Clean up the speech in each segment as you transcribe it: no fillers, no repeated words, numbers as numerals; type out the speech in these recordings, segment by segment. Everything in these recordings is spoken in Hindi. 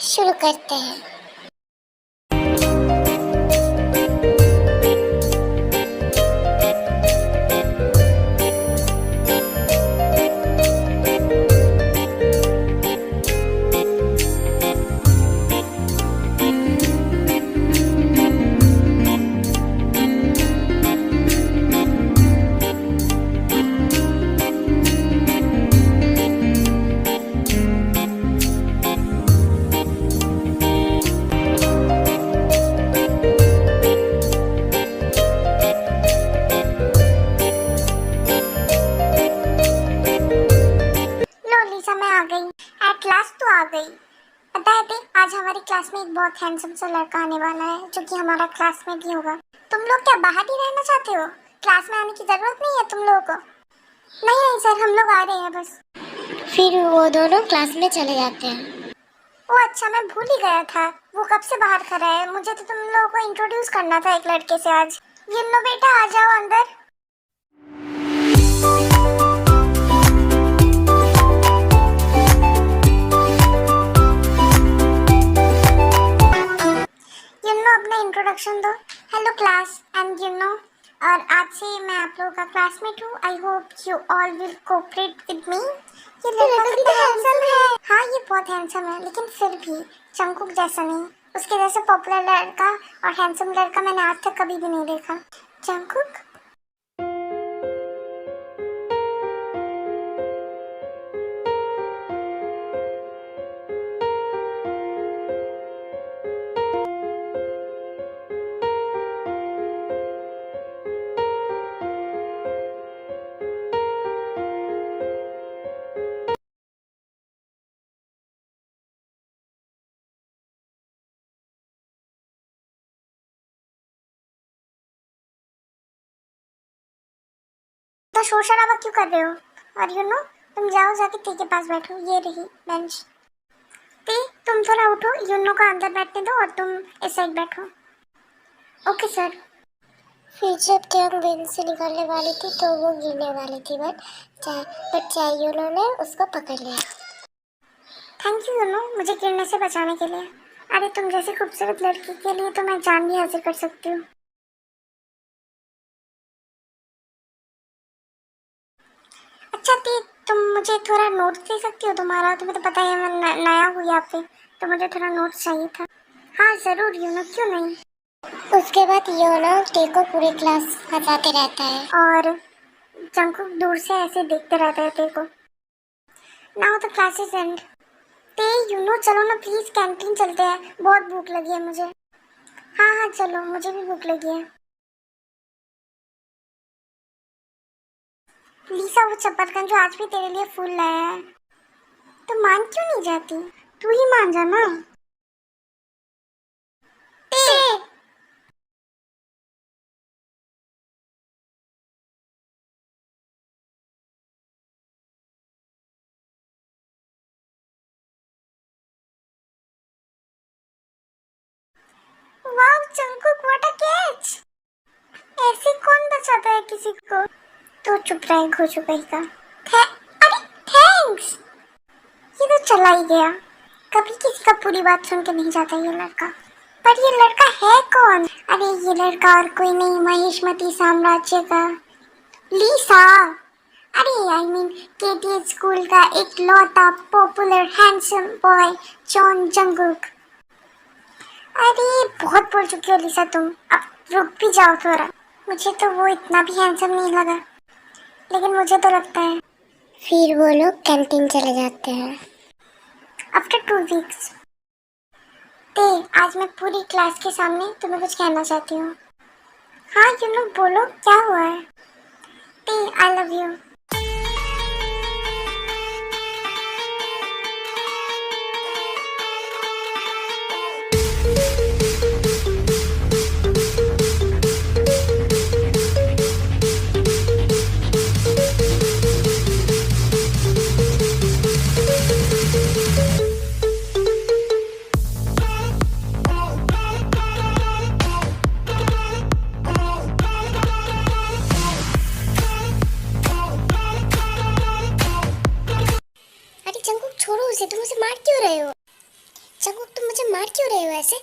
शुरू करते हैं। एट लास्ट तो आ गई। पता है आज हमारी क्लास में एक बहुत हैंडसम सा लड़का आने वाला है जो कि हमारा क्लासमेट ही होगा। तुम लोग क्या बाहर ही रहना चाहते हो? क्लास में आने की जरूरत नहीं है तुम लोगों को। नहीं नहीं सर, हम लोग आ रहे हैं बस। फिर वो दोनों क्लास में चले जाते हैं। वो अच्छा, मैं भूल ही गया था वो कब से बाहर खड़ा है। मुझे तो तुम लोगों को इंट्रोड्यूस करना था एक लड़के से आज। ये लो बेटा, आ जाओ अंदर। अपना इंट्रोडक्शन दो। हेलो क्लास, एंड और आज से मैं आप लोगों का क्लासमेट हूँ। I hope you all will cooperate with me. ये लड़का कितना हैंडसम है। हाँ, ये बहुत हैंडसम है, लेकिन फिर भी जंगकुक जैसा नहीं। उसके जैसे पॉपुलर लड़का और हैंडसम लड़का मैंने आज तक कभी भी नहीं देखा। जंगकुक शोर शराबा क्यों कर रहे हो? और तुम जाओ जाके टी के पास बैठो। ये रही बेंच। टी, तुम थोड़ा उठो, को अंदर बैठने दो और तुम इस साइड बैठो। Okay sir. फिर जब टंग बेंच से निकलने वाली थी तो वो गिरने वाली थी, बट चायुनो ने उसको पकड़ लिया। थैंक यू मुझे गिरने से बचाने के लिए। अरे तुम जैसी खूबसूरत लड़की के लिए तो मैं जान भी हासिल कर सकती हूँ। अच्छा ती, तुम मुझे थोड़ा नोट्स दे सकती हो? तुम्हें तो पता है मैं नया हूँ यहाँ पे, तो मुझे थोड़ा नोट्स चाहिए था। हाँ ज़रूर क्यों नहीं। उसके बाद योनो टी को पूरी क्लास हंसाते रहता है और जंगकुक दूर से ऐसे देखते रहता है टी को। Now the class is and. T चलो ना प्लीज, कैंटीन चलते हैं, बहुत भूख लगी है मुझे। हाँ हाँ चलो, मुझे भी भूख लगी है। लीसा, वो चप्पलकन जो आज भी तेरे लिए फूल लाया है, तो मान क्यों नहीं जाती? तू ही मान जा ना। वाव जंगकुक, व्हाट अ कैच। ऐसे कौन बचाता है किसी को? तो चुप रहे घोचू कहीं का। अरे थैंक्स। ये तो चला ही गया। कभी किसी का पूरी बात सुन के नहीं जाता ये लड़का। पर ये लड़का है कौन? अरे ये लड़का और कोई नहीं, महेशमती साम्राज्य का लीसा। अरे आई मीन केटीएच स्कूल का एक लौता popular handsome boy Jeon Jungkook. अरे बहुत बोल चुकी हो लीसा तुम, अब रुक भी जाओ थोड़ा। मुझे तो वो इतना भी हैंडसम नहीं लगा, लेकिन मुझे तो लगता है। फिर वो लोग कैंटीन चले जाते हैं। After 2 weeks. आज मैं पूरी क्लास के सामने तुम्हें कुछ कहना चाहती हूँ। हाँ बोलो, क्या हुआ है? I love you. तुम उसे मार क्यों रहे हो? जंकुक तुम मुझे मार क्यों रहे हो ऐसे?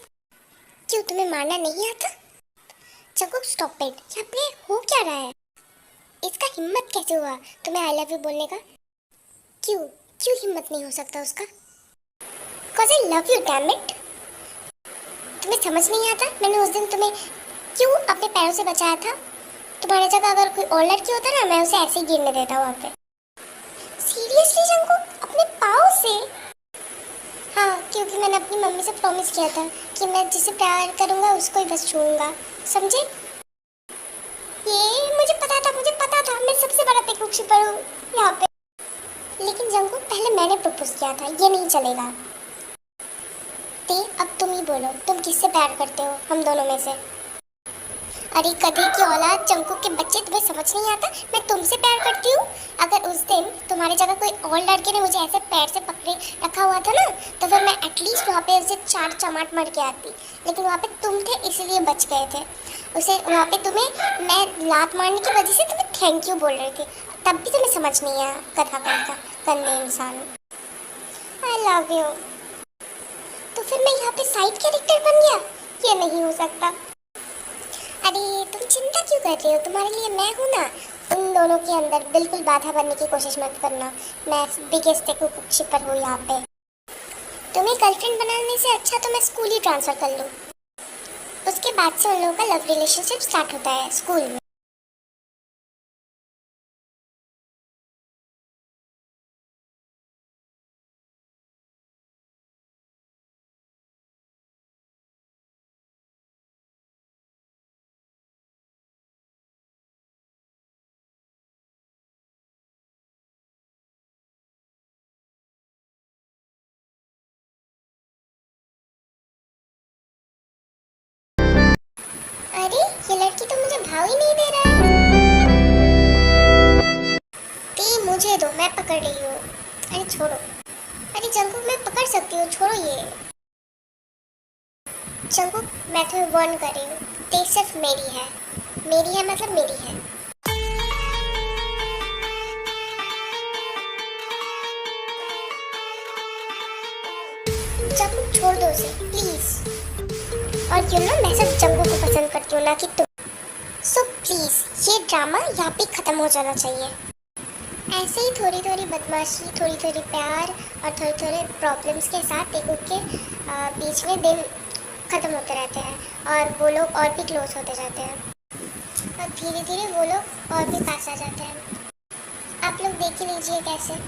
क्यों तुम्हें मारना नहीं आता? जंकुक स्टॉप इट, यहाँ पे हो क्या रहा है? इसका हिम्मत कैसे हुआ तुम्हें आई लव यू बोलने का? क्यों क्यों हिम्मत नहीं हो सकता उसका? Cause I love you, damn it. तुम्हें समझ नहीं आता मैंने उस दिन तुम्हें क्यों अपने पैरों से बचाया था? तुम्हारी जगह अगर कोई और लड़की होता ना, मैं उसे ऐसे ही गिरने देता वहाँ पे। सीरियसली जंकुक, अपने पाँव से? हाँ, क्योंकि मैंने अपनी मम्मी से प्रॉमिस किया था कि मैं जिसे प्यार करूँगा उसको ही बस छूऊंगा, समझे? ये मुझे पता था, मैं सबसे बड़ा पेकूक शिपर हूँ यहाँ पे। लेकिन जंकुक पहले मैंने प्रपोज किया था, ये नहीं चलेगा। ते अब तुम ही बोलो, तुम किससे प्यार करते हो हम दोनों में से? अरे कधी की औलाद जंकुक के बच्चे, तुम्हें समझ नहीं आता मैं तुमसे प्यार करती हूँ? अगर उस दिन तुम्हारी जगह कोई और लड़के ने मुझे ऐसे पैर से पकड़े रखा हुआ था ना, तो फिर मैं एटलीस्ट वहाँ पे उसे 4 चमाट मार के आती। लेकिन वहाँ पे तुम थे इसलिए बच गए थे। उसे वहाँ पे तुम्हें मैं लात मारने की वजह से तुम्हें थैंक यू बोल रही थी, तब भी तुम्हें समझ नहीं आया कथा करता गंदे इंसान। I love you. तो फिर मैं यहाँ पे साइड कैरेक्टर बन गया? ये नहीं हो सकता। अरे तुम चिंता क्यों कर रही हो, तुम्हारे लिए मैं हूँ ना। उन दोनों के अंदर बिल्कुल बाधा बनने की कोशिश मत करना, मैं बिगेस्ट पेकूक शिपर हूँ यहाँ पे। तुम्हें गर्लफ्रेंड बनाने से अच्छा तो मैं स्कूल ही ट्रांसफ़र कर लूँ। उसके बाद से उन लोगों का लव रिलेशनशिप स्टार्ट होता है स्कूल में। अरे ये लड़की तो मुझे भाव ही नहीं दे रहा है। ते मुझे दो, मैं पकड़ रही हूँ। अरे छोड़ो। अरे जंकुक मैं पकड़ सकती हूँ, छोड़ो ये। जंकुक मैं तुम्हें वार्न कर रही हूँ, ते सिर्फ मेरी है। मेरी है मतलब मेरी है। जंकुक छोड़ दो उसे प्लीज। और क्यों ना मैं सिर्फ जंकुक को पसंद करती हूँ ना कि तुम। सो प्लीज ये ड्रामा यहाँ पे खत्म हो जाना चाहिए। ऐसे ही थोड़ी थोड़ी बदमाशी, थोड़ी थोड़ी प्यार और थोड़े थोड़े प्रॉब्लम्स के साथ पेकूक के बीच में दिन ख़त्म होते रहते हैं और वो लोग और भी क्लोज होते जाते हैं और धीरे धीरे वो लोग और भी पास आ जाते हैं। आप लोग देख ही लीजिए कैसे।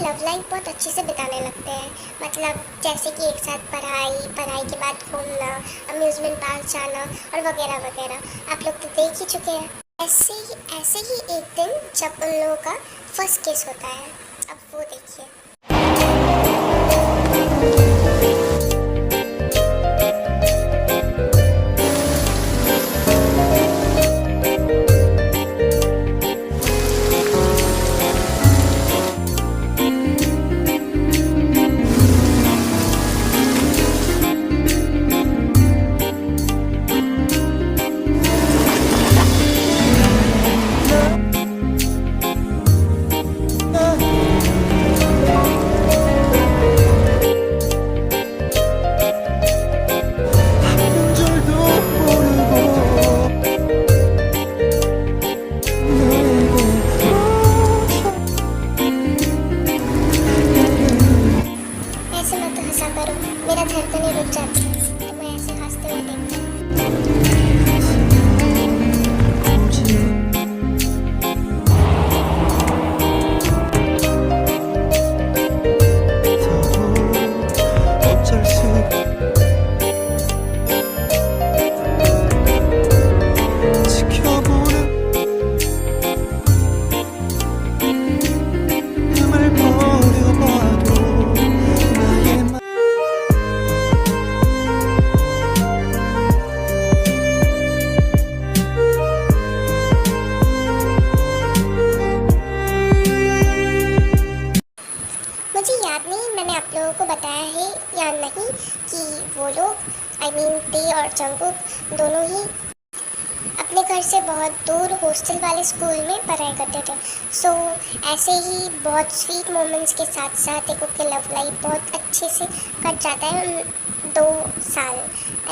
लव लाइफ बहुत अच्छे से बिताने लगते हैं। मतलब जैसे कि एक साथ पढ़ाई के बाद घूमना, अम्यूज़मेंट पार्क जाना और वगैरह वगैरह। आप लोग तो देख ही चुके हैं। ऐसे ही एक दिन जब उन लोगों का फर्स्ट केस होता है, अब वो देखिए। तो नहीं रुक जाती तुम्हें ऐसे हंसते हुए देखकर। 어쩔 수 지켜보는 을 버려봐도 나의 맘 मुझे याद नहीं मैंने आप लोगों को बताया है या नहीं कि वो लोग टे और जंगकुक दोनों ही अपने घर से बहुत दूर हॉस्टल वाले स्कूल में पढ़ाई करते थे। सो ऐसे ही बहुत स्वीट मोमेंट्स के साथ साथ टेकुक के लव लाइफ बहुत अच्छे से कट जाता है उन 2 साल।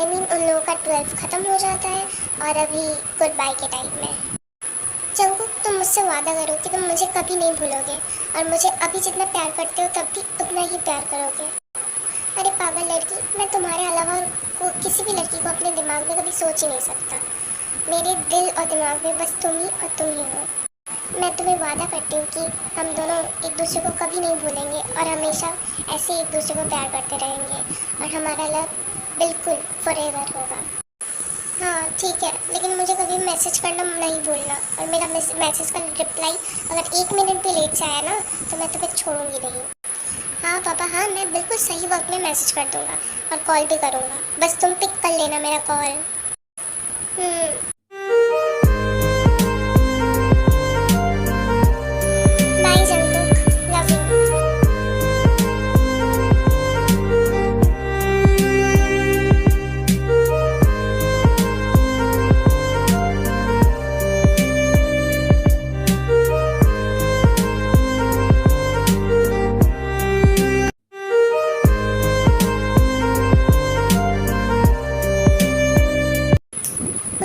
उन लोगों का 12th ख़त्म हो जाता है और अभी गुड बाय के टाइम में। जंगकुक तुम मुझसे वादा करो कि तुम मुझे कभी नहीं भूलोगे और मुझे अभी जितना प्यार करते हो तब भी उतना ही प्यार करोगे। अरे पागल लड़की, मैं तुम्हारे अलावा किसी भी लड़की को अपने दिमाग में कभी सोच ही नहीं सकता। मेरे दिल और दिमाग में बस तुम ही और तुम ही हो। मैं तुम्हें वादा करती हूँ कि हम दोनों एक दूसरे को कभी नहीं भूलेंगे और हमेशा ऐसे एक दूसरे को प्यार करते रहेंगे और हमारा लव बिल्कुल फॉरएवर होगा। हाँ ठीक है, लेकिन मुझे कभी मैसेज करना नहीं भूलना और मेरा मैसेज का रिप्लाई अगर 1 मिनट भी लेट से आया ना तो मैं तुम्हें छोड़ूंगी नहीं। हाँ पापा, हाँ मैं बिल्कुल सही वक्त में मैसेज कर दूंगा और कॉल भी करूँगा, बस तुम पिक कर लेना मेरा call. Bye Jungkook, love you.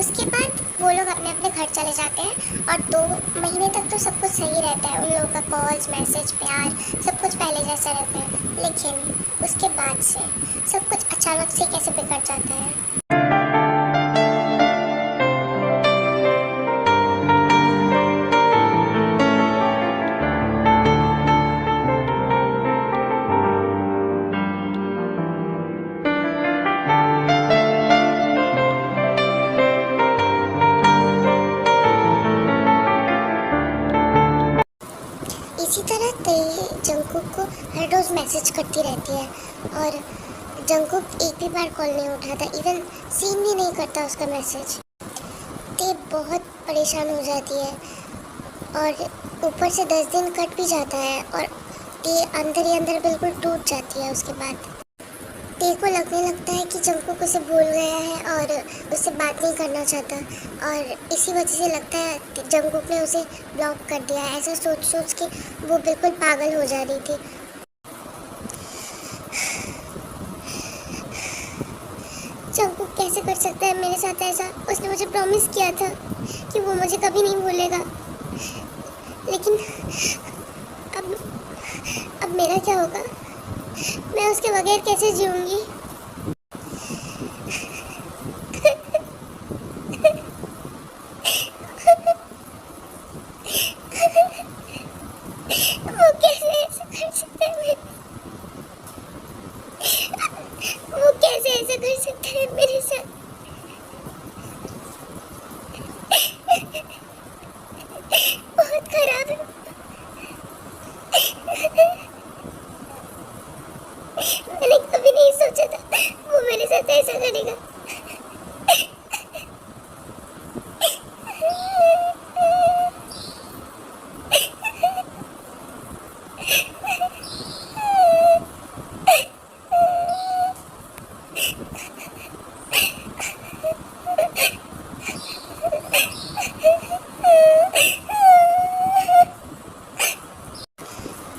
उसके बाद वो लोग अपने अपने घर चले जाते हैं और 2 महीने तक तो सब कुछ सही रहता है। उन लोगों का कॉल्स, मैसेज, प्यार सब कुछ पहले जैसा रहता है, लेकिन उसके बाद से सब कुछ अचानक से कैसे बिगड़ जाता है। इसी तरह तेई जंगकुक को हर रोज़ मैसेज करती रहती है और जंगकुक एक भी बार कॉल नहीं उठाता, इवन सीन भी नहीं करता उसका मैसेज। ते बहुत परेशान हो जाती है और ऊपर से 10 दिन कट भी जाता है और ते अंदर ही अंदर बिल्कुल टूट जाती है। उसके बाद ते को लगने लगता है कि जंगकुक उसे भूल गया है और उससे बात नहीं करना चाहता और इसी वजह से लगता है जंगकुक ने उसे ब्लॉक कर दिया। ऐसा सोच सोच के वो बिल्कुल पागल हो जा रही थी। जंगकुक कैसे कर सकता है मेरे साथ ऐसा? उसने मुझे प्रॉमिस किया था कि वो मुझे कभी नहीं भूलेगा, लेकिन अब मेरा क्या होगा? मैं उसके बगैर कैसे जीऊंगी? वो कैसे ऐसा कर सकता है? वो कैसे ऐसा कर सकता है मेरे साथ? बहुत खराब है। मैंने कभी नहीं सोचा था वो मेरे साथ ऐसा करेगा।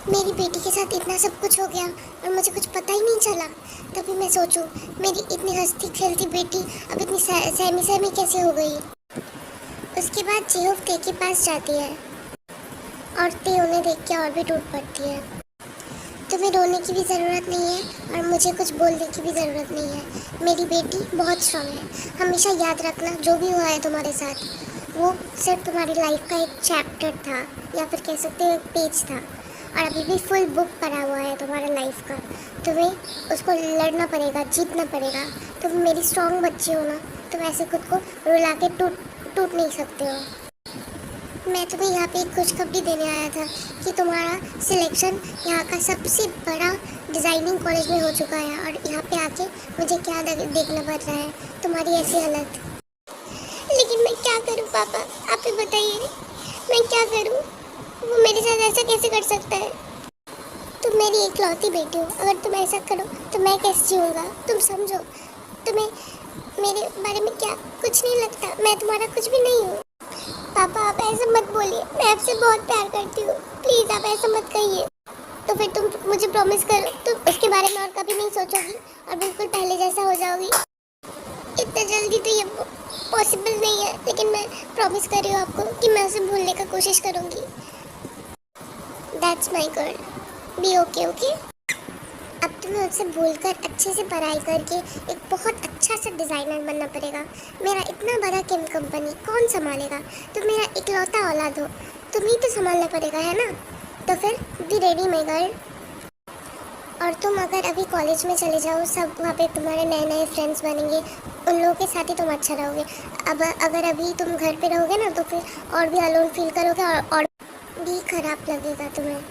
मेरी बेटी के साथ इतना सब कुछ हो गया और मुझे कुछ पता ही नहीं चला। तभी मैं सोचूं मेरी इतनी हंसती खेलती बेटी अब इतनी सहमी सहमी कैसे हो गई। उसके बाद जेहोफ ते के पास जाती है और ते उन्हें देख के और भी टूट पड़ती है। तुम तुम्हें रोने की भी ज़रूरत नहीं है और मुझे कुछ बोलने की भी ज़रूरत नहीं है। मेरी बेटी बहुत स्ट्रांग है। हमेशा याद रखना, जो भी हुआ है तुम्हारे साथ वो सिर्फ तुम्हारी लाइफ का एक चैप्टर था, या फिर कह सकते हो एक पेज था, और अभी भी फुल बुक पढ़ा हुआ है तुम्हारा लाइफ का। तुम्हें उसको लड़ना पड़ेगा, जीतना पड़ेगा। तुम मेरी स्ट्रांग बच्ची हो ना, तुम ऐसे खुद को रुला के टूट नहीं सकते हो। मैं तुम्हें यहाँ पे एक खुशखबरी देने आया था कि तुम्हारा सिलेक्शन यहाँ का सबसे बड़ा डिज़ाइनिंग कॉलेज में हो चुका है, और यहाँ पे आके मुझे क्या देखना पड़ रहा है, तुम्हारी ऐसी हालत। लेकिन मैं क्या करूँ पापा, आप ही बताइए, मैं क्या करूँ? वो मेरे साथ ऐसा कैसे कर सकता है? तुम मेरी इकलौती बेटी हो, अगर तुम ऐसा करो तो मैं कैसे जीऊँगा? तुम समझो, तुम्हें मेरे बारे में क्या कुछ नहीं लगता? मैं तुम्हारा कुछ भी नहीं हूँ। पापा आप ऐसा मत बोलिए, मैं आपसे बहुत प्यार करती हूँ, प्लीज़ आप ऐसा मत कहिए। तो फिर तुम मुझे प्रॉमिस करो, तुम उसके बारे में और कभी नहीं सोचोगी और बिल्कुल पहले जैसा हो जाओगी। इतना जल्दी तो ये पॉसिबल नहीं है, लेकिन मैं प्रॉमिस कर रही हूँ आपको कि मैं उसे भूलने का कोशिश करूँगी। That's my girl, be okay okay. अब तुम्हें उससे भूलकर अच्छे से पढ़ाई करके एक बहुत अच्छा सा डिज़ाइनर बनना पड़ेगा। मेरा इतना बड़ा केम कंपनी कौन संभालेगा? तुम मेरा इकलौता औलाद हो, तुम ही तो संभालना पड़ेगा, है ना? तो फिर बी रेडी माई गर्ल। और तुम अगर अभी कॉलेज में चले जाओ, सब वहाँ पे तुम्हारे नए नए फ्रेंड्स बनेंगे, उन लोगों के साथ ही तुम अच्छा रहोगे। अब अगर अभी तुम घर पे रहोगे ना तो फिर और भी अलोन फील करोगे और भी ख़राब लगेगा तुम्हें।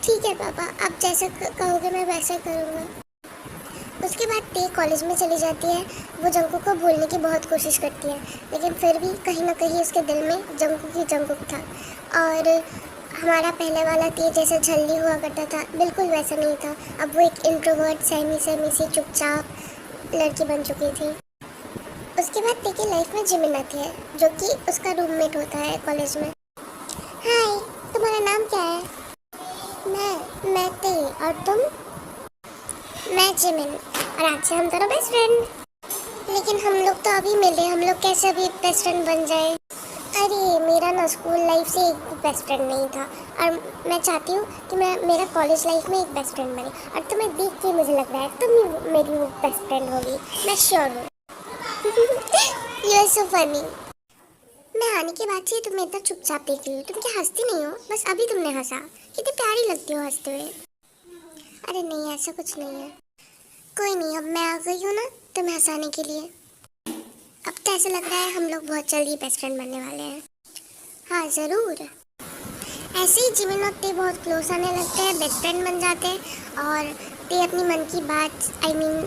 ठीक है पापा, आप जैसा कहोगे मैं वैसा करूँगा। उसके बाद ते कॉलेज में चली जाती है। वो जंकुक को भूलने की बहुत कोशिश करती है, लेकिन फिर भी कहीं ना कहीं उसके दिल में जंकुक ही जंकुक था। और हमारा पहले वाला ते जैसा झल्ली हुआ करता था, बिल्कुल वैसा नहीं था। अब वो एक इंट्रोवर्ट सहमी सी चुपचाप लड़की बन चुकी थी। उसके बाद ते की लाइफ में जिमिन आती है, जो कि उसका रूममेट होता है कॉलेज में। हाय, तुम्हारा नाम क्या है? मैं ते, और तुम? मैं जिमिन, और आज से हम दोनों बेस्ट फ्रेंड। लेकिन हम लोग तो अभी मिले, हम लोग कैसे अभी बेस्ट फ्रेंड बन जाए? अरे मेरा ना स्कूल लाइफ से एक बेस्ट फ्रेंड नहीं था, और मैं चाहती हूँ कि मेरा कॉलेज लाइफ में एक बेस्ट फ्रेंड बने। और तुम्हें देख के मुझे लग रहा है तुम ही मेरी वो बेस्ट फ्रेंड होगी, मैं श्योर हूँ। You are so funny. मैं आने के बाद से तुम्हें इतना चुपचाप देख रही हूँ, तुम क्या हंसती नहीं हो? बस अभी तुमने हंसा, कितनी प्यारी लगती हो हंसते हुए। अरे नहीं, ऐसा कुछ नहीं है। कोई नहीं, अब मैं आ गई हूँ ना तुम्हें हंसाने के लिए। अब तो ऐसा लग रहा है हम लोग बहुत जल्दी बेस्ट फ्रेंड बनने वाले हैं। हाँ ज़रूर। ऐसे ही जिमिन और ते बहुत क्लोज आने लगते हैं, बेस्ट फ्रेंड बन जाते हैं, और ते अपनी मन की बात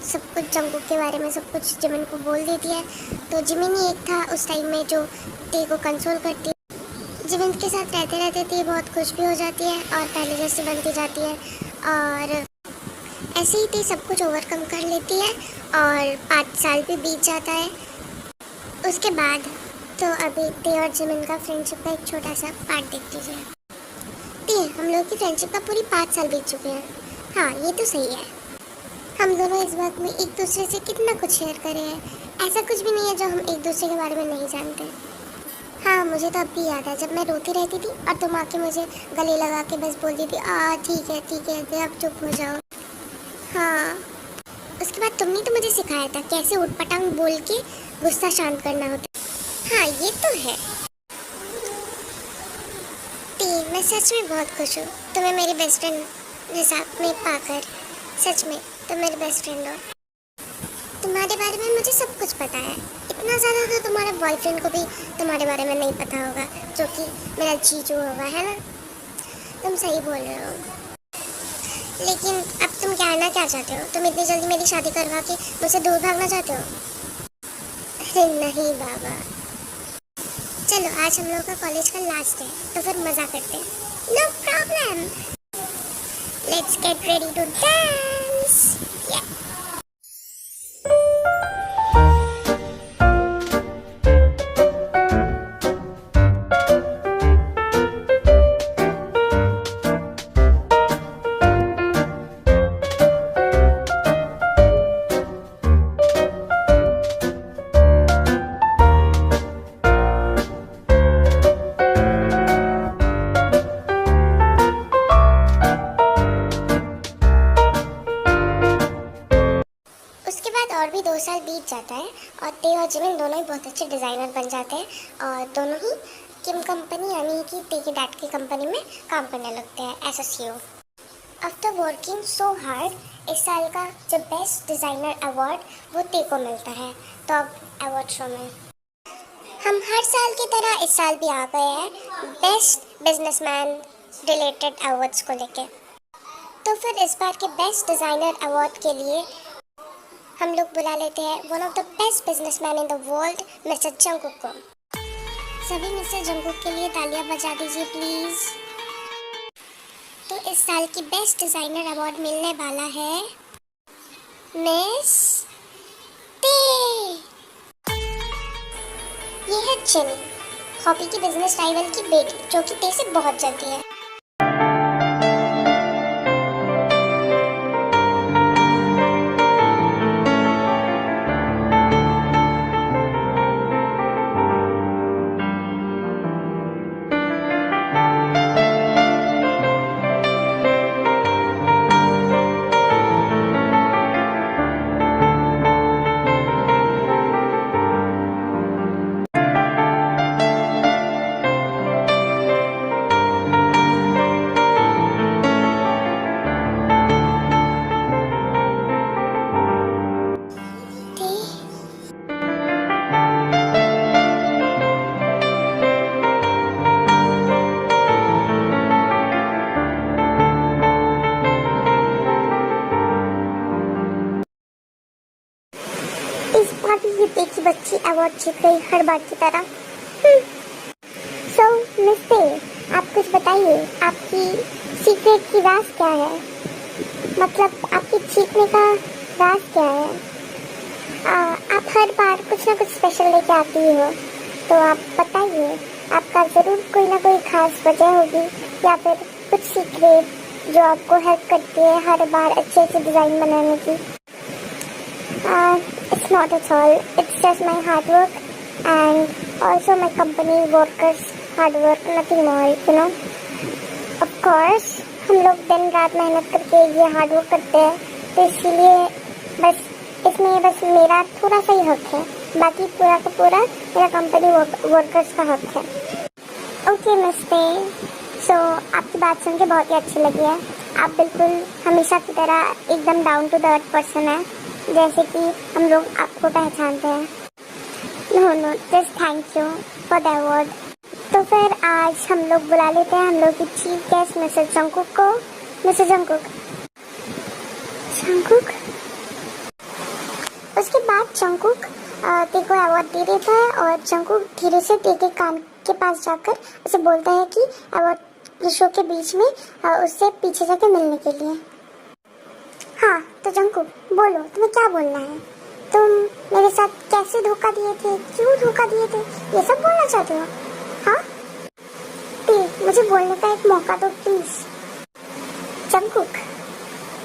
सब कुछ जंकुक के बारे में सब कुछ जिमिन को बोल देती है। तो जिमिन ही एक था उस टाइम में जो ते को कंसोल करती है। जिमिन के साथ रहते रहते ते बहुत खुश भी हो जाती है और पहले जैसे बनती जाती है, और ऐसे ही ते सब कुछ ओवरकम कर लेती है, और 5 साल भी बीत जाता है। उसके बाद तो अभी ते और जिमिन का फ्रेंडशिप का एक छोटा सा पार्ट देख लीजिए। ते, हम लोग की फ्रेंडशिप का पूरी 5 साल बीत चुके हैं। हाँ ये तो सही है, हम दोनों इस बात में एक दूसरे से कितना कुछ शेयर करे हैं। ऐसा कुछ भी नहीं है जो हम एक दूसरे के बारे में नहीं जानते। हाँ मुझे तो अब भी याद है जब मैं रोती रहती थी और तुम आके मुझे गले लगा के बस बोलती थी ठीक है अब चुप हो जाओ। हाँ, उसके बाद तुमने तो मुझे सिखाया था कैसे उटपटांग बोल के गुस्सा शांत करना होता। हाँ ये तो है। मैं सच में बहुत खुश हूँ तुम्हें मेरी बेस्ट फ्रेंड के साथ में पाकर। सच में तुम मेरी बेस्ट फ्रेंड हो। तुम्हारे बारे में मुझे सब कुछ पता है, इतना ज़्यादा तो तुम्हारे बॉयफ्रेंड को भी तुम्हारे बारे में नहीं पता होगा, जो कि मेरा जीजू होगा, है ना? तुम सही बोल रहे हो। लेकिन अब तुम कहना क्या चाहते हो? तुम इतनी जल्दी मेरी शादी करवा के मुझसे दूर भागना चाहते हो? अरे नहीं बाबा, चलो आज हम लोग का कॉलेज का लास्ट है तो फिर मज़ा करते हैं। No problem, let's get ready to dance. और भी 2 साल बीत जाता है और ते और जिमिन दोनों ही बहुत अच्छे डिज़ाइनर बन जाते हैं और दोनों ही किम कंपनी यानी कि ते के डैड की कंपनी में काम करने लगते हैं as a CEO। After working so hard इस साल का जो बेस्ट डिज़ाइनर अवार्ड वो ते को मिलता है टॉप अवार्ड शो में। हम हर साल की तरह इस साल भी आ गए हैं बेस्ट बिजनेसमैन रिलेटेड अवार्ड्स को लेके। तो फिर इस बार के बेस्ट डिज़ाइनर अवार्ड के लिए हम लोग बुला लेते हैं one of the best businessman in the world mister Jungkook को। सभी मिस्टर जंगकुक के लिए तालियां बजा दीजिए प्लीज़। तो इस साल की बेस्ट डिज़ाइनर अवार्ड मिलने वाला है मिस ते। ये है जेनी, हॉबी की बिजनेस राइवल की बेटी जो कि ते से बहुत जलती है। इस बार भी ये ते की बच्ची अवार्ड जीत गई हर बार की तरह। सो मिस ते, आप कुछ बताइए, आपकी सीक्रेट की राज क्या है? मतलब आपकी जीतने का राज क्या है? आप हर बार कुछ ना कुछ स्पेशल लेके आती हो, तो आप बताइए, आपका ज़रूर कोई ना कोई खास वजह होगी या फिर कुछ सीक्रेट जो आपको हेल्प करती है हर बार अच्छे अच्छे डिज़ाइन बनाने की। It's not at all. It's just my hard work and also my company workers' hard work, nothing more, you know. Of course, हम लोग दिन रात मेहनत करके ये हार्ड वर्क करते हैं, तो इसीलिए बस इसमें बस मेरा थोड़ा सा ही हक है, बाकी पूरा का पूरा मेरा कंपनी वर्कर्स का हक है। ओके मिस ते, सो आपकी बात सुन के बहुत ही अच्छी लगी है। आप बिल्कुल हमेशा की तरह एकदम down to the earth person है, जैसे कि हम लोग आपको पहचानते हैं। No just thank you for the award. तो फिर आज हम लोग बुला लेते हैं हम लोग की चीफ गेस्ट मिस्टर जंगकुक को। मिस्टर जंगकुक, उसके बाद जंगकुक ते को अवार्ड दे देता है और जंगकुक धीरे से ते के कान के पास जाकर उसे बोलता है कि अवार्ड शो के बीच में उससे पीछे जाकर मिलने के लिए। हाँ तो जंगकुक बोलो, तुम्हें क्या बोलना है? तुम मेरे साथ कैसे धोखा दिए थे, क्यों धोखा दिए थे, ये सब बोलना चाहते हो? हाँ ते, मुझे बोलने का एक मौका दो please. Jungkook,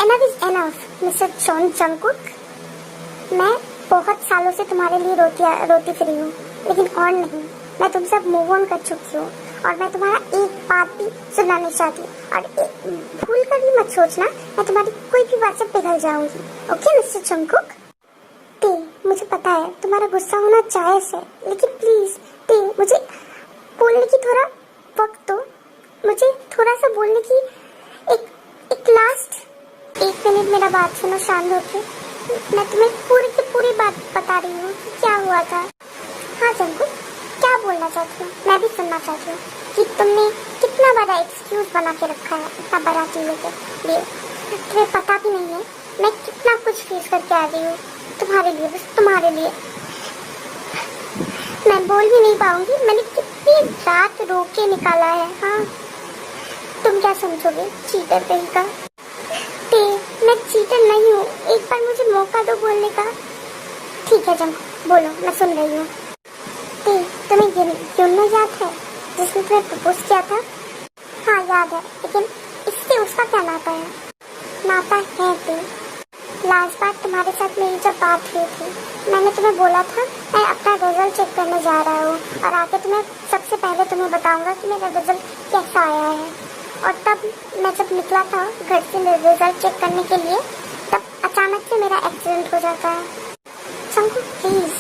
enough is enough mister John Jungkook. मैं बहुत सालों से तुम्हारे लिए रोती फिरी हूँ, लेकिन और नहीं, मैं तुमसे अब मूव ऑन कर चुकी हूँ और मैं तुम्हारा एक बात भी सुनना नहीं चाहती। और भूल कर भी मत सोचना मैं तुम्हारी कोई भी बात से पिघल जाऊंगी। Okay mister Jungkook? ते, मुझे पता है तुम्हारा गुस्सा होना जायज़ है, लेकिन प्लीज ते, मुझे बोलने की थोड़ा वक्त दो, मुझे थोड़ा सा बोलने की एक लास्ट 1 मिनट मेरा बात सुनो शांत होके। मैं तुम्हें पूरी की पूरी बात बता रही हूँ कि क्या हुआ था। हाँ जंगकुक, क्या बोलना चाहती हूँ? मैं भी सुनना चाहती हूँ कि तुमने कितना बड़ा एक्सक्यूज बना के रखा है इतना बड़ा चीज़ों के लिए। तुम्हें पता भी नहीं है मैं कितना कुछ फेस करके आ रही हूँ तुम्हारे लिए, बस तुम्हारे लिए। मैं बोल भी नहीं पाऊंगी, मैंने कितनी रात रो के निकाला है। हाँ तुम क्या समझोगे चीटर कहीं का? ते, मैं चीटर नहीं हूँ, एक बार मुझे मौका दो बोलने का। ठीक है जंगकुक, बोलो, मैं सुन रही हूँ। ते, तुम्हें यूना याद है जिसने तुम्हें प्रपोज किया था? हाँ याद है, लेकिन इससे उसका क्या नाता है? नाता है ते, लास्ट बार तुम्हारे साथ मेरी जब बात हुई थी, मैंने तुम्हें बोला था मैं अपना रिजल्ट चेक करने जा रहा हूँ और आके सबसे पहले तुम्हें बताऊंगा कि मेरा रिजल्ट कैसा आया है। और तब मैं जब निकला था घर से रिजल्ट चेक करने के लिए, तब अचानक से मेरा एक्सीडेंट हो जाता है। शंकु प्लीज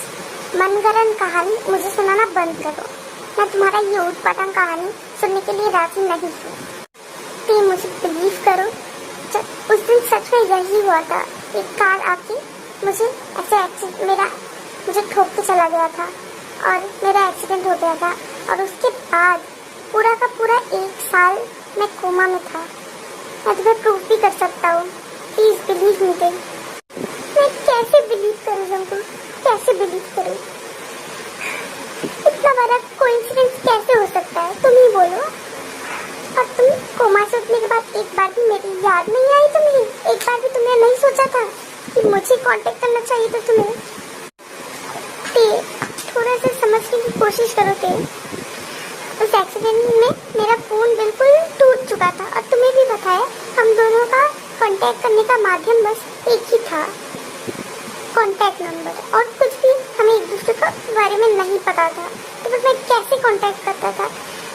मनगढ़ंत कहानी मुझे सुनाना बंद करो। मैं तुम्हारा ये ऊटपटांग कहानी सुनने के लिए राजी नहीं हूँ। तो मुझे बिलीव करो, उस दिन सच में यही हुआ था। एक कार आके मुझे मुझे ठोक के चला गया था और मेरा एक्सीडेंट हो गया था। और उसके बाद पूरा का पूरा 1 साल मैं कोमा में था। मैं तुम्हें प्रूफ भी कर सकता हूँ। Please believe me. मैं कैसे बिलीव करूँ जंकुक, कैसे बिलीव करूँ? इतना बड़ा कोइंसिडेंस कैसे हो सकता है? तुम ही बोलो। और तुम कोमा से उठने के बाद एक बार भी मेरी याद नहीं आई तुम्हें? एक बार भी तुमने नहीं सोचा था कि मुझे कांटेक्ट करना चाहिए था तुम्हें? थोड़ा सा समझने की कोशिश करो। उस एक्सीडेंट में मेरा फोन बिल्कुल टूट चुका था और तुम्हें भी पता है हम दोनों का कांटेक्ट करने का माध्यम बस एक ही था, कांटेक्ट नंबर, और कुछ भी हमें एक दूसरे के बारे में नहीं पता था। तो मैं कैसे कांटेक्ट करता था?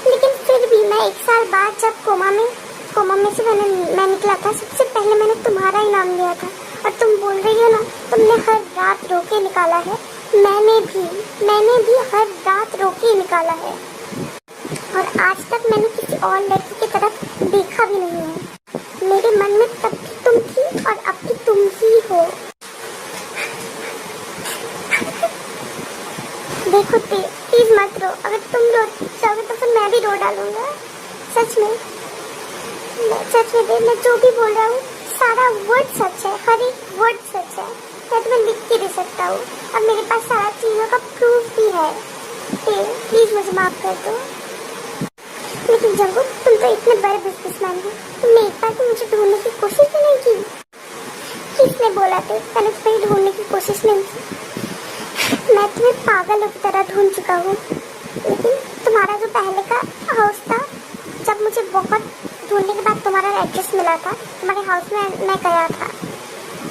लेकिन फिर भी मैं 1 साल बाद जब कोमा में से मैं निकला था, सबसे पहले मैंने तुम्हारा ही नाम लिया था। और तुम बोल रही हो ना तुमने हर रात रो के निकाला है। मैंने भी हर रात रो के निकाला है और आज तक मैंने किसी और लड़की की तरफ देखा भी नहीं है। मेरे मन में तब भी तुम थी और अब भी तुम ही हो। देखो प्लीज मत रो। अगर तुम रो जाओगे तो फिर मैं भी रो डालूंगा। सच में मैं जो भी बोल रहा हूँ सारा वर्ड सच है, हर एक वर्ड सच है। मैं तुम्हें लिख के दे सकता हूँ और मेरे पास सारा चीजों का प्रूफ भी है। प्लीज मुझे माफ कर दो। लेकिन जंकुक तुम तो इतने बड़े बिजनेसमैन हो, तुमने एक बार भी मुझे ढूंढने की कोशिश भी नहीं की। किसने बोला था मैंने तुम्हें ढूंढने की कोशिश नहीं की? मैं तुम्हें पागलों की तरह ढूंढ चुका हूँ। लेकिन तुम्हारा जो पहले का हाउस था, जब मुझे बहुत ढूंढने के बाद तुम्हारा एड्रेस मिला था, तुम्हारे हाउस में मैं गया था,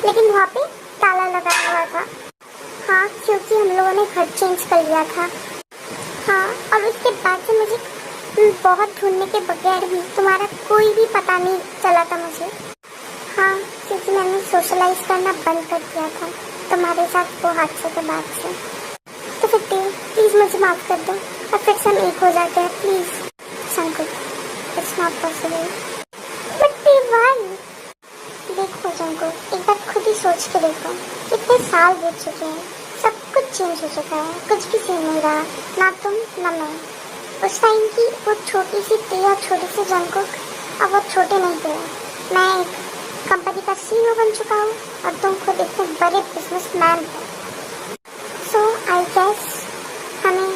लेकिन वहाँ पे ताला लगा हुआ था। हाँ, क्योंकि हम लोगों ने घर चेंज कर लिया था। हाँ, और उसके बाद से मुझे बहुत ढूंढने के बगैर भी तुम्हारा कोई भी पता नहीं चला था मुझे। हाँ, क्योंकि मैंने सोशलाइज करना बंद कर दिया था तुम्हारे साथ वो हादसे के बाद से। तो फिर प्लीज मुझे माफ कर दो और फिर से हम एक हो जाते हैं। Please Jungkook, it's not possible. But why? देखो जंकुक, एक बार खुद ही सोच के देखो, इतने साल बीत चुके हैं, सब कुछ चेंज हो चुका है, कुछ भी सेम नहीं रहा, ना तुम ना मैं। उस टाइम की वो छोटी सी और छोटी सी जंकुक अब वो छोटे नहीं थे। मैं एक कंपनी का CEO बन चुका हूँ और तुम खुद इतने बड़े बिजनेसमैन हो। सो आई गेस हमें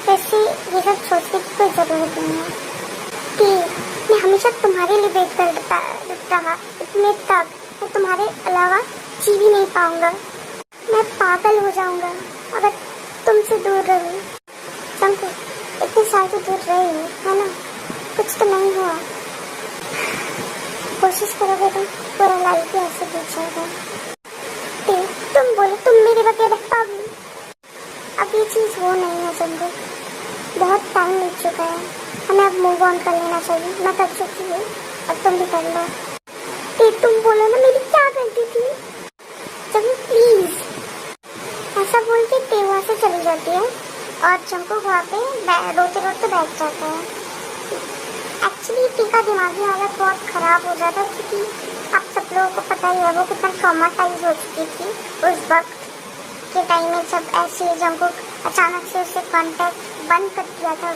वैसे ये सब सोचने की कोई ज़रूरत नहीं है कि मैं हमेशा तुम्हारे लिए वेट करता रहा इतने तक मैं तुम्हारे अलावा जी भी नहीं पाऊंगा। मैं पागल हो जाऊंगा अगर तुमसे दूर रहूं। जंकुक, इतने साल से दूर रहे हो, है ना? कुछ तो नहीं हुआ। कोशिश करोगे तो पूरा लाइफ ही ऐसे बीत जाएगा। तुम बोलो तुम मेरे बगैर रह पाओगी? अब ये चीज़ वो नहीं है जंकुक, बहुत टाइम बीत चुका है, हमें अब मूव ऑन कर लेना चाहिए। मैं कर चुकी हूँ और तुम भी कर लो। तुम बोलो ना मेरी क्या गलती थी? Jungkook please. ऐसा बोल के वहाँ से चली जाती है और जंकुक वहाँ पे रोते रोते बैठ जाता है। एक्चुअली टीका दिमागी हालत बहुत ख़राब हो जाता है क्योंकि आप सब लोगों को पता ही है वो कितना ट्रॉमाटाइज हो चुकी थी उस वक्त के टाइम में, जब ऐसे जंकुक अचानक से उससे कांटेक्ट बंद कर दिया था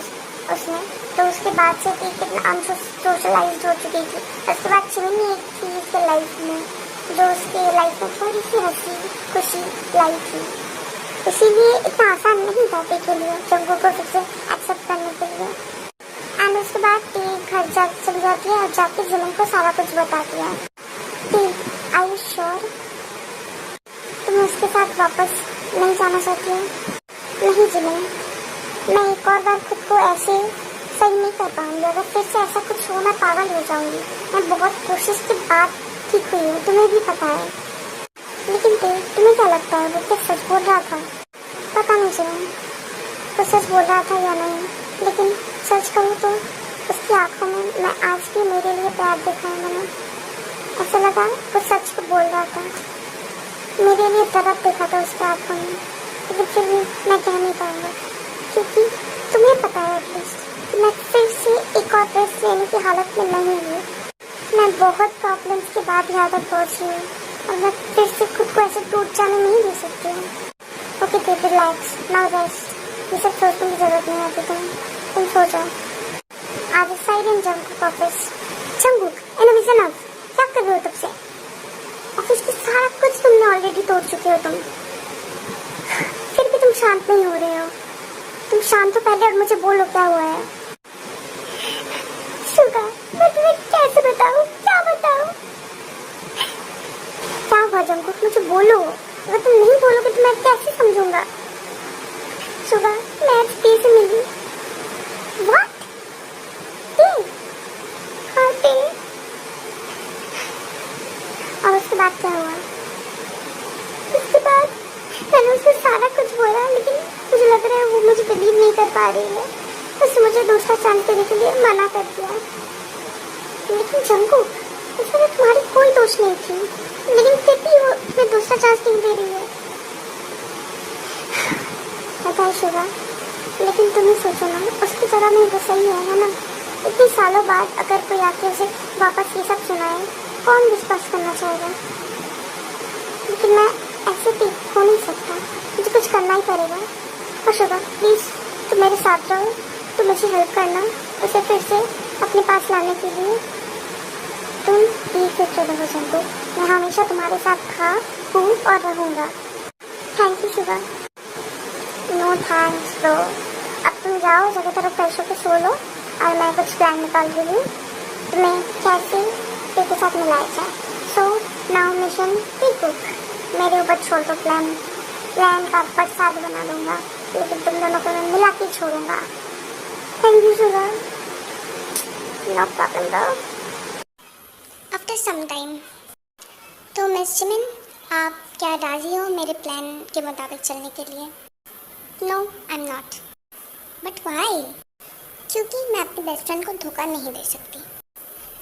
उसने। तो उसके बाद से टी कितना अनसोशलाइज हो चुकी थी। उसके बाद चिमनी एक थी उसके लाइफ में जो उसके लाइफ में थोड़ी सी हंसी खुशी लाई थी, इसीलिए इतना आसान नहीं था टी के लिए जंकुक को फिर से एक्सेप्ट करने के लिए। एंड उसके बाद टी घर चली जाती है और जाके जिमिन को सारा कुछ बताती है। टी, आर यू श्योर तुम उसके साथ वापस नहीं जाना चाहती हो? नहीं जिमिन, मैं एक और बार खुद को ऐसे सही नहीं कर पाऊंगी। अगर फिर से ऐसा कुछ हो मैं पागल हो जाऊंगी। मैं बहुत कोशिश के बाद ठीक हुई हूँ, तुम्हें भी पता है। लेकिन तुम्हें क्या लगता है वो क्या सच बोल रहा था? पता नहीं जिमिन, वो सच बोल रहा था या नहीं, लेकिन सच कहूँ तो उसकी आंखों में मैं आज भी मेरे लिए प्यार देखा है मैंने। ऐसा लगा वो सच को बोल रहा था, मेरे लिए तरफ देखा था उसकी आंखों में। फिर भी मैं कह नहीं पाऊंगा, क्योंकि तुम्हें पता है एटलीस्ट कि मैं फिर से एक और ड्रेस लेने की हालत में नहीं हूँ। मैं बहुत प्रॉब्लम्स के बाद यहाँ तक पहुँची हूँ और मैं फिर से खुद को ऐसे टूट जाने नहीं दे सकती हूँ। Okay baby relax, now rest. ये सब सोचने की जरूरत नहीं है अभी, तुम सो जाओ। आज side Jungkook office. Jungkook, enough is enough. क्या कर रहे हो तब से? ऑफिस के सारा कुछ तुमने ऑलरेडी तोड़ चुके हो तुम, फिर भी तुम शांत नहीं हो रहे हो। तुम शांत हो पहले और मुझे बोलो क्या हुआ है। सुगा, मैं तुम्हें कैसे बताऊं, क्या बताऊं? क्या हुआ जंगकुक, मुझे बोलो। अगर तुम नहीं बोलोगे तो मैं कैसे समझूंगा? सुगा, मैं आज टी से मिली। व्हाट? टी? हाँ टी। और उसके बाद क्या हुआ? उसके बाद मैंने उसको सारा कुछ बोला, लेकिन मुझे लग रहा है वो मुझे बिलीव नहीं कर पा रही है। उसने मुझे दूसरा चांस देने के लिए मना कर दिया। लेकिन जंगकुक, इसमें तुम्हारी कोई दोष नहीं थी, लेकिन फिर भी वो तुम्हें दूसरा चांस क्यों दे रही है? पता है शिवा, लेकिन तुम ही सोचो ना, उसकी तरह में वो सही है ना? इतने सालों बाद अगर कोई आके उसे वापस ये सब सुनाए, कौन विश्वास करना चाहेगा? लेकिन मैं ऐसे ठीक हो नहीं सकता, मुझे कुछ करना ही पड़ेगा। और शिवा प्लीज़, तुम मेरे साथ रहो, तुम मुझे हेल्प करना उसे फिर से अपने पास लाने के लिए। तुम बेफिक्र रहो जंगकुक, मैं हमेशा तुम्हारे साथ था, हूँ और रहूँगा। Thank you Shiva. No thanks bro. अब तुम जाओ, जगह तरफ फ्रेश होकर सो लो और मैं कुछ प्लान निकाल रही हूँ तुम्हें कैसे के साथ मिलाया जाए। सो नाउ मिशन कुक, मेरे ऊपर छोड़ दो प्लान का बरसात बना दूंगा, लेकिन तुम दोनों को मैं मिला के छोड़ूंगा। Thank you Shiva. No problem bro. After some time, तो मिस जिमिन, आप क्या राजी हो मेरे प्लान के मुताबिक चलने के लिए? No I am not. But why? क्योंकि मैं अपनी बेस्ट फ्रेंड को धोखा नहीं दे सकती।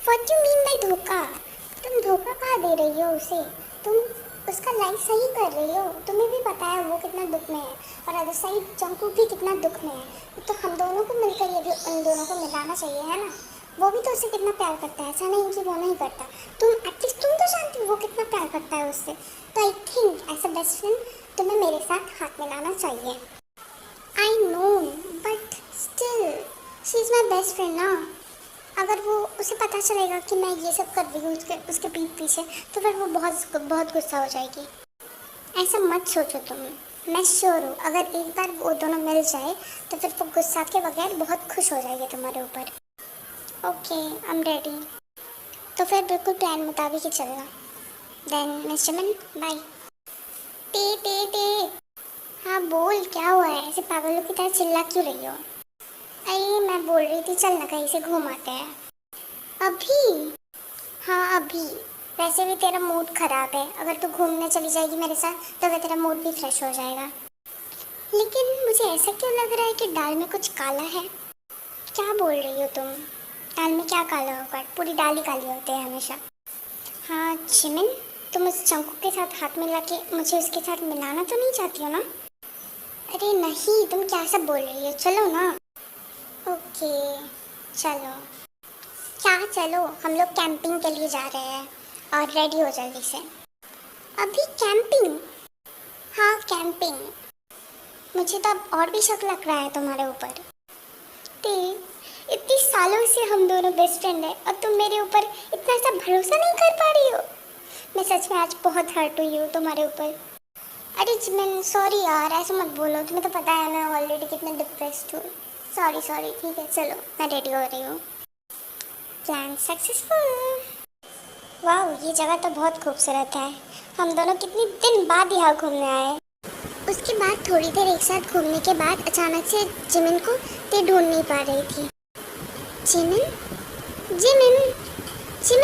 व्हाट यू मीन बाय धोखा? तुम धोखा कहाँ दे रही हो उसे? तुम उसका लाइफ सही कर रही हो। तुम्हें भी पता है वो कितना दुख में है, और अदर साइड जंगकुक भी कितना दुख में है। तो हम दोनों को मिलकर ये भी उन दोनों को मिलाना चाहिए, है ना? वो भी तो उसे कितना प्यार करता है, ऐसा नहीं कि वो नहीं करता। तुम एटलीस्ट तुम तो जानती हो वो कितना प्यार करता है उससे। तो I think as a best friend तुम्हें मेरे साथ हाथ मिलाना चाहिए। I know, but still she is my best friend ना। अगर वो उसे पता चलेगा कि मैं ये सब कर रही हूँ उसके पीठ पीछे, तो फिर वो बहुत गुस्सा हो जाएगी। ऐसा मत सोचो तुम। मैं श्योर हूँ अगर एक बार वो दोनों मिल जाए तो फिर वो गुस्सा के बगैर बहुत खुश हो जाएगी तुम्हारे ऊपर। Okay, I am ready. तो फिर बिल्कुल प्लान मुताबिक ही चलना। Then miss Jimin, bye. टे टे टे। हाँ बोल, क्या हुआ है? ऐसे पागलों की तरह चिल्ला क्यों रही हो? अरे मैं बोल रही थी चल ना कहीं से घूम आते हैं। अभी? हाँ अभी। वैसे भी तेरा मूड खराब है, अगर तू घूमने चली जाएगी मेरे साथ तो फिर तेरा मूड भी फ्रेश हो जाएगा। लेकिन मुझे ऐसा क्यों लग रहा है कि दाल में कुछ काला है? क्या बोल रही हो तुम? दाल में क्या काला होगा? पूरी दाल ही काली होते हैं हमेशा। हाँ जिमिन, तुम उस जंगकुक के साथ हाथ मिला के मुझे उसके साथ मिलाना तो नहीं चाहती हो ना? अरे नहीं, तुम क्या सब बोल रही हो? चलो ना। ओके चलो। क्या चलो? हम लोग कैंपिंग के लिए जा रहे हैं और रेडी हो जल्दी से। अभी कैंपिंग? हाँ कैंपिंग। मुझे तो अब और भी शक लग रहा है तुम्हारे ऊपर। ते इतनी सालों से हम दोनों बेस्ट फ्रेंड हैं और तुम मेरे ऊपर इतना सा भरोसा नहीं कर पा रही हो। मैं सच में आज बहुत हर्ट हुई हूँ तुम्हारे ऊपर। अरे जिमिन सॉरी यार, ऐसे मत बोलो, तुम्हें तो पता है मैं ऑलरेडी कितना डिप्रेस्ड हूँ। सॉरी ठीक है, चलो मैं रेडी हो रही हूँ। Plan successful. वाह, ये जगह तो बहुत खूबसूरत है। हम दोनों कितने दिन बाद यहाँ घूमने आए। उसके बाद थोड़ी देर एक साथ घूमने के बाद अचानक से जिमिन को ते ढूंढ नहीं पा रही थी। जिमिन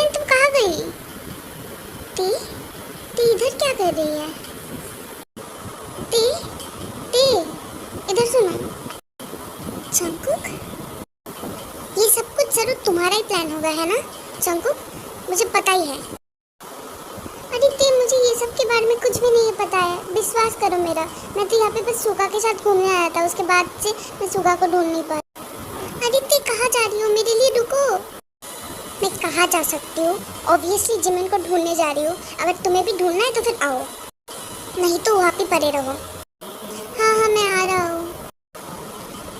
तुम कहाँ गई? ती इधर क्या कर रही है? ती इधर सुनो। जंगकुक, ये सब कुछ जरूर तुम्हारा ही प्लान होगा है ना जंगकुक? मुझे पता ही है। अरे ती मुझे ये सब के बारे बारे में कुछ भी नहीं पता है, विश्वास करो मेरा। मैं तो यहाँ पे बस सुगा के साथ घूमने आया था, उसके बाद से मैं सुगा को ढूंढ नहीं पाई। अदिति कहाँ जा रही हो? मेरे लिए रुको। मैं कहाँ जा सकती हूँ? ऑब्वियसली जिमिन को ढूंढने जा रही हूँ। अगर तुम्हें भी ढूंढना है तो फिर आओ, नहीं तो वहाँ पे पड़े रहो। हाँ हाँ मैं आ रहा हूँ।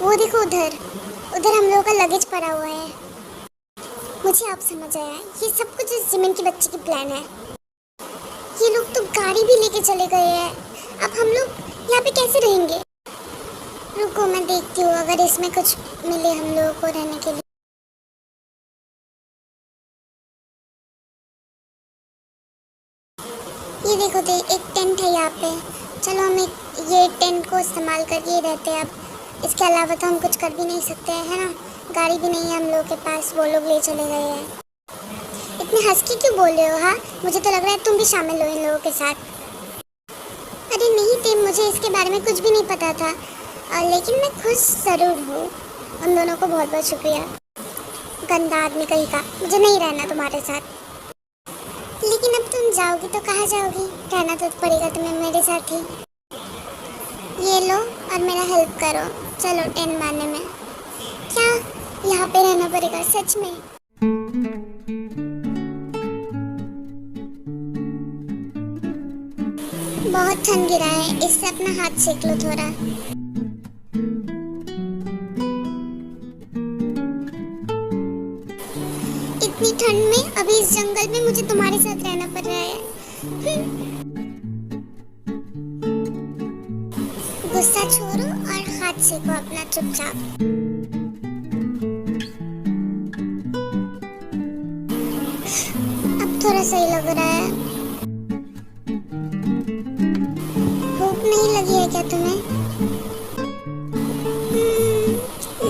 वो देखो उधर, उधर हम लोगों का लगेज पड़ा हुआ है। मुझे अब समझ आया, ये सब कुछ इस जिमिन की बच्ची की प्लान है। ये लोग तो गाड़ी भी लेके चले गए हैं। अब हम लोग यहाँ पे कैसे रहेंगे? रुको मैं देखती हूँ अगर इसमें कुछ मिले हम लोगों को रहने के लिए। ये देखो एक टेंट है यहाँ पे। चलो हम ये टेंट को इस्तेमाल करके ही रहते हैं अब। इसके अलावा तो हम कुछ कर भी नहीं सकते हैं, है ना? गाड़ी भी नहीं है हम लोगों के पास, वो लोग ले चले गए हैं। इतने हंस के क्यों बोल रहे हो? हाँ मुझे तो लग रहा है तुम भी शामिल हो इन लोगों के साथ। अरे नहीं टीम, मुझे इसके बारे में कुछ भी नहीं पता था, लेकिन मैं खुश ज़रूर हूँ। उन दोनों को बहुत बहुत शुक्रिया। गंदा आदमी कहीं का, मुझे नहीं रहना तुम्हारे साथ। लेकिन अब तुम जाओगी तो कहाँ जाओगी? रहना तो पड़ेगा तुम्हें मेरे साथ ही। ये लो और मेरा हेल्प करो, चलो 10 मारने में। क्या यहाँ पे रहना पड़ेगा सच में? बहुत ठंड गिरा है, इससे अपना हाथ सेक लो थोड़ा। इतनी ठंड में अभी इस जंगल में मुझे तुम्हारे साथ रहना पड़ रहा है। गुस्सा छोड़ो और हाथ सेको अपना चुपचाप। अब थोड़ा सही लग रहा है। भूख नहीं लगी है क्या तुम्हें?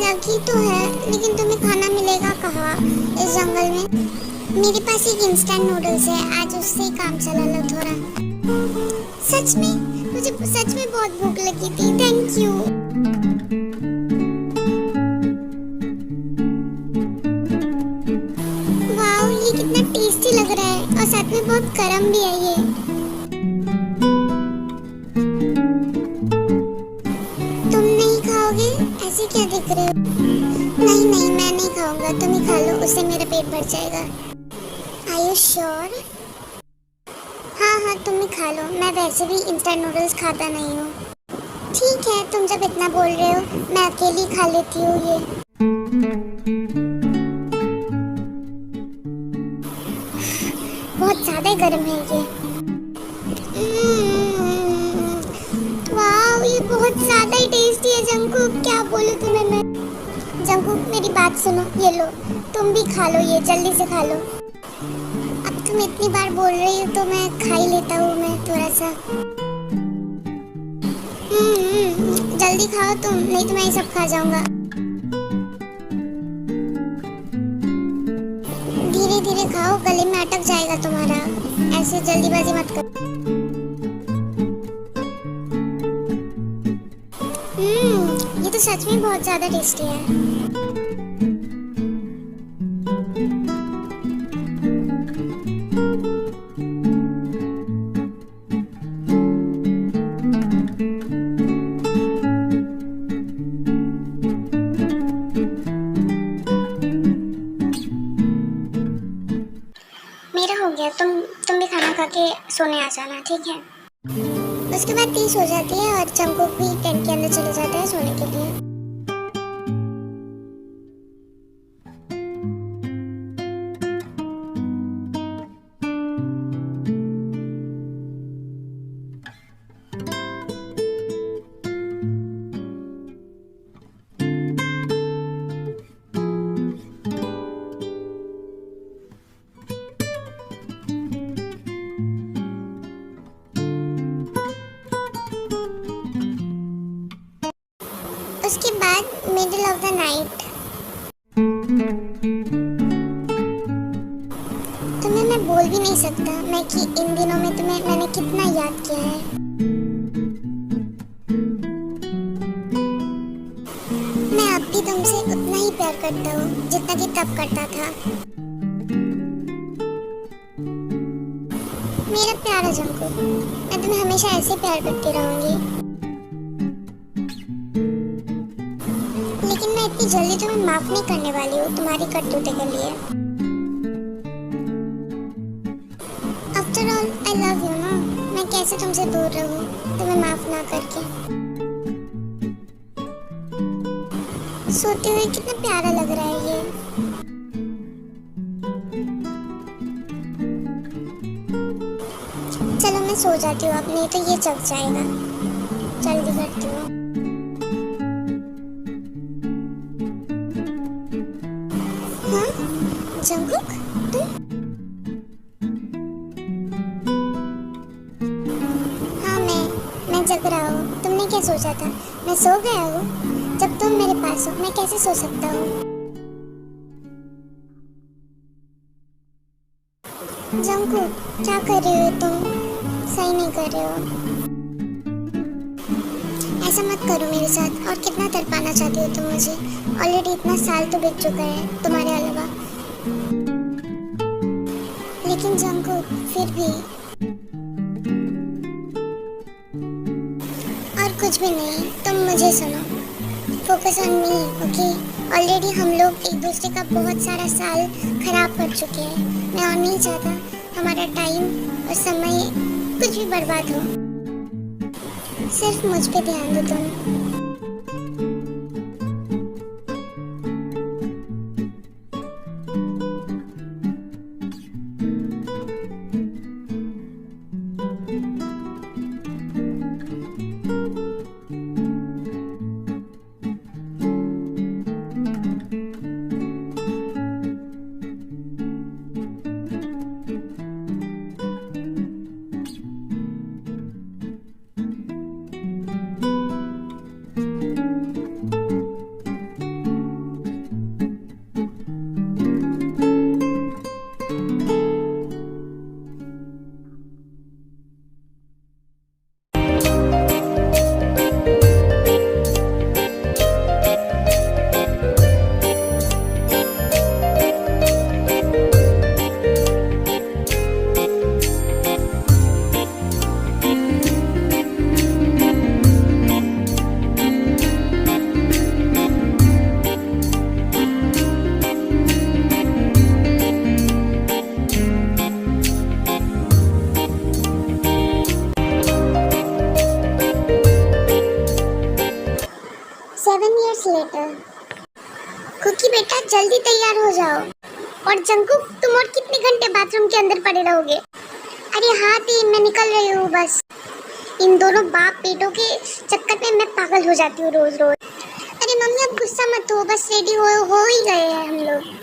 लगी तो है, लेकिन तुम्हें खाना मिलेगा कहाँ इस जंगल में? मेरे पास एक इंस्टेंट नूडल्स है, आज उससे ही काम चला लो थोड़ा। सच में? मुझे सच में बहुत भूख लगी थी, थैंक यू। वाह ये कितना टेस्टी लग रहा है, और साथ में बहुत गरम भी है ये। तुम नहीं खाओगे? ऐसे क्या दिख रहे हो? नहीं नहीं मैं नहीं खाऊंगा, तुम ही खा लो, उससे मेरा पेट भर जाएगा। Are you sure? हाँ हाँ तुम ही खा लो, मैं वैसे भी इंस्टेंट नूडल्स खाता नहीं हूँ। ठीक है तुम जब इतना बोल रहे हो, मैं अकेली खा लेती हूँ ये। बहुत ज़्यादा गर्म है ये। वाह ये बहुत ज़्यादा ही टेस्टी है जंकुक, क्या बोलूँ तुम्हें मैं। जंकुक मेरी बात सुनो, ये लो तुम भी खा लो, ये जल्दी से खा लो। अब तुम इतनी बार बोल रही हो तो मैं खा ही लेता हूँ मैं थोड़ा सा। जल्दी खाओ तुम, नहीं तो मैं ये सब खा जाऊंगा। धीरे धीरे खाओ, गले में अटक जाएगा तुम्हारा, ऐसे जल्दीबाजी मत करो। ये तो सच में बहुत ज्यादा टेस्टी है। मेरा हो गया, तुम भी खाना खा के सोने आ जाना, ठीक है? उसके बाद 30 हो जाती है और जंकुक भी टेंट के अंदर चले जाता है सोने के लिए। उसके बाद मिडिल ऑफ द नाइट। तुम्हें मैं बोल भी नहीं सकता मैं कि इन दिनों में तुम्हें मैंने कितना याद किया है। मैं अब भी तुमसे उतना ही प्यार करता हूँ जितना कि तब करता था। मेरा प्यारा जंकुक, मैं तुम्हें हमेशा ऐसे ही प्यार करती रहूंगी। लेकिन मैं इतनी जल्दी तुम्हें माफ नहीं करने वाली हूँ तुम्हारी करतूते के लिए। After all I love you ना, मैं कैसे तुमसे दूर रहूँ तुम्हें माफ ना करके। सोते हुए कितना प्यारा लग रहा है ये। चलो मैं सो जाती हूँ अब, नहीं तो ये जग जाएगा। जल्दी करती हूँ। हाँ जंकुक, तुम? हाँ मैं जग रहा हूँ। तुमने क्या सोचा था मैं सो गया हूँ? जब तुम मेरे पास हो मैं कैसे सो सकता हूँ? जंकुक क्या कर रही हो तुम? सही नहीं कर रहे हो। ऐसा मत करो मेरे साथ। और कितना तड़पाना चाहती हो तुम मुझे? ऑलरेडी इतना साल तो बीत चुका है तुम्हारे अलावा। लेकिन जंकुक फिर भी। और कुछ भी नहीं, तुम मुझे सुनो। Focus on me, okay? Already हम लोग एक दूसरे का बहुत सारा साल खराब कर चुके हैं। मैं और नहीं चाहता हमारा टाइम और समय कुछ भी बर्बाद हो। सिर्फ मुझ पे ध्यान दो तुम। लेटर। कुकी बेटा जल्दी तैयार हो जाओ। और जंकुक तुम और कितने घंटे बाथरूम के अंदर पड़े रहोगे? अरे हाँ दी, मैं निकल रही हूँ बस। इन दोनों बाप बेटों के चक्कर में मैं पागल हो जाती हूँ रोज रोज। अरे मम्मी अब गुस्सा मत हो, बस रेडी हो ही गए हैं हम लोग।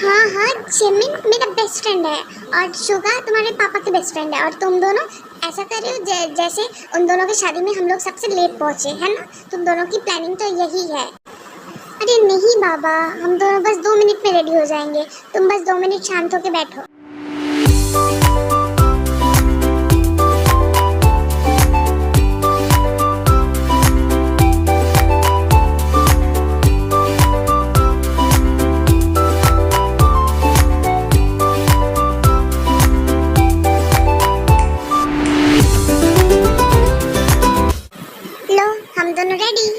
हाँ हाँ, जिमिन मेरा बेस्ट फ्रेंड है और शुगा तुम्हारे पापा के बेस्ट फ्रेंड है, और तुम दोनों ऐसा कर रहे हो जैसे उन दोनों की शादी में हम लोग सबसे लेट पहुँचे, है ना? तुम दोनों की प्लानिंग तो यही है। अरे नहीं बाबा, हम दोनों बस 2 मिनट में रेडी हो जाएंगे, तुम बस 2 मिनट शांत होके बैठो। हम दोनों रेडी।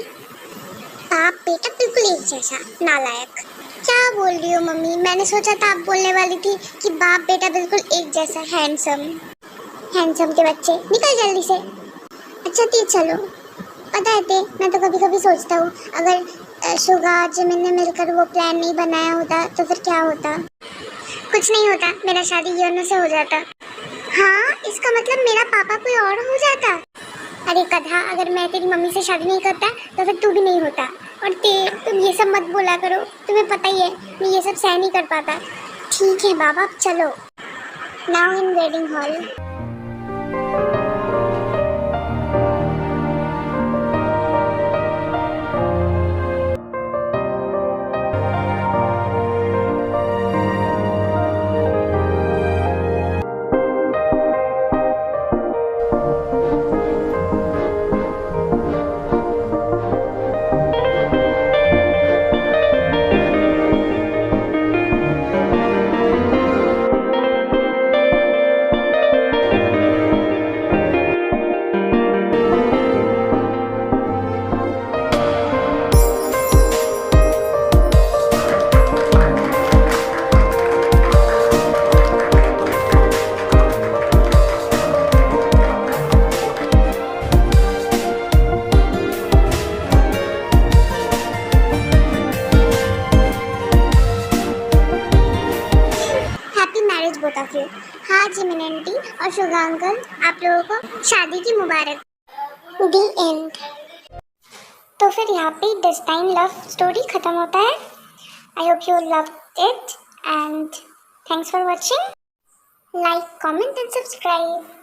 बाप बेटा बिल्कुल एक जैसा, नालायक। क्या बोल रही हो मम्मी? मैंने सोचा था आप बोलने वाली थी कि बाप बेटा बिल्कुल एक जैसा। हैंडसम के बच्चे, निकल जल्दी से। अच्छा ठीक, चलो। पता है ते, मैं तो कभी कभी सोचता हूँ अगर शुगा जिमिन ने मिलकर वो प्लान नहीं बनाया होता तो फिर क्या होता? कुछ नहीं होता, मेरा शादी योनो से हो जाता। हाँ, इसका मतलब मेरा पापा कोई और हो जाता। अरे गधा, अगर मैं तेरी मम्मी से शादी नहीं करता तो फिर तू भी नहीं होता। और तुम ये सब मत बोला करो, तुम्हें पता ही है मैं ये सब सहन नहीं कर पाता। ठीक है बाबा, चलो। Now in wedding hall. Aunty और शुगा अंकल, आप लोगों को शादी की मुबारक। दी एंड। तो फिर यहाँ पे डेस्टाइन लव स्टोरी खत्म होता है। I hope you love it and thanks for watching. Like, comment and subscribe.